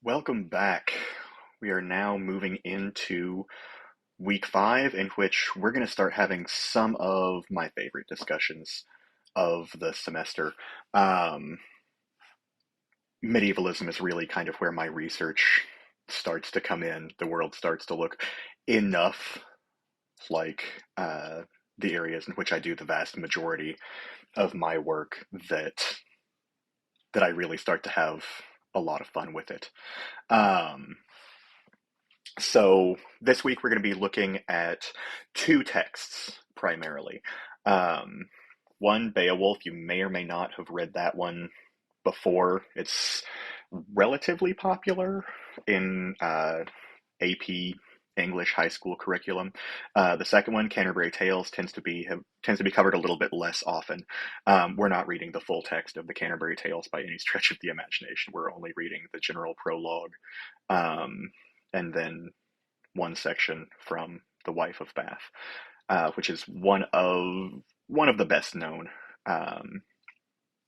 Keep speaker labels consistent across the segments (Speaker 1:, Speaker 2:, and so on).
Speaker 1: Welcome back. We are now moving into week 5, in which we're going to start having some of my favorite discussions of the semester. Um, Medievalism is really kind of where my research starts to come in. The world starts to look enough like the areas in which I do the vast majority of my work that I really start to have a lot of fun with it. Um, So this week we're going to be looking at two texts primarily. Um, One, Beowulf. You may or may not have read that one before. It's relatively popular in AP English high school curriculum. The second one, Canterbury Tales, tends to be covered a little bit less often. We're not reading the full text of the Canterbury Tales by any stretch of the imagination. We're only reading the general prologue. Um, and then one section from The Wife of Bath, which is one of the best known um,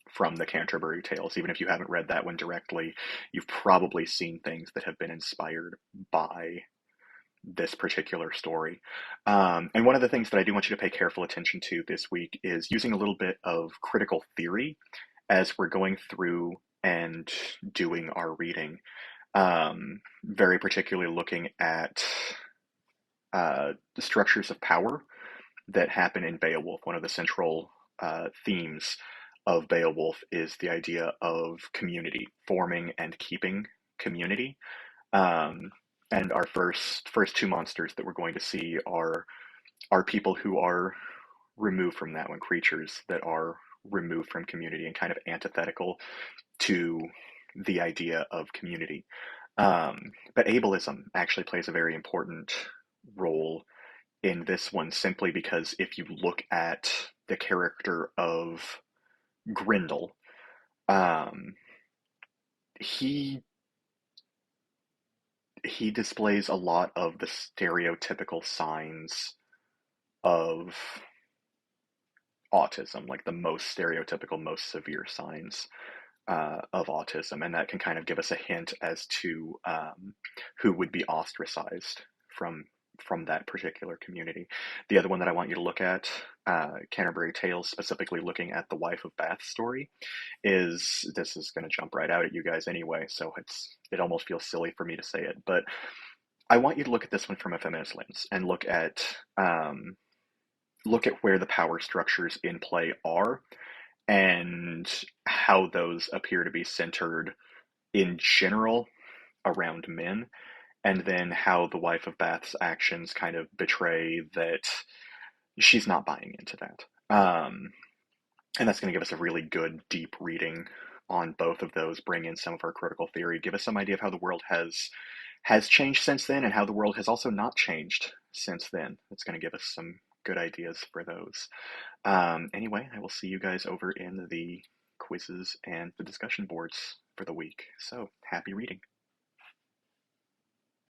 Speaker 1: from the Canterbury Tales. Even if you haven't read that one directly, you've probably seen things that have been inspired by this particular story. And one of the things that I do want you to pay careful attention to this week is using a little bit of critical theory as we're going through and doing our reading. Very particularly looking at the structures of power that happen in Beowulf. One of the central themes of Beowulf is the idea of community, forming and keeping community. Um, and our first two monsters that we're going to see are people who are removed from that one, creatures that are removed from community and kind of antithetical to the idea of community. But ableism actually plays a very important role in this one simply because if you look at the character of Grendel, um, he he displays a lot of the stereotypical signs of autism, like the most stereotypical, most severe signs of autism, and that can kind of give us a hint as to who would be ostracized from from that particular community. The other one that I want you to look at, Canterbury Tales, specifically looking at the Wife of Bath story, is this is going to jump right out at you guys anyway, so it almost feels silly for me to say it, but I want you to look at this one from a feminist lens and look at where the power structures in play are and how those appear to be centered in general around men, and then how the Wife of Bath's actions kind of betray that she's not buying into that. And that's going to give us a really good, deep reading on both of those, bring in some of our critical theory, give us some idea of how the world has changed since then and how the world has also not changed since then. It's going to give us some good ideas for those. Anyway, I will see you guys over in the quizzes and the discussion boards for the week. So happy reading.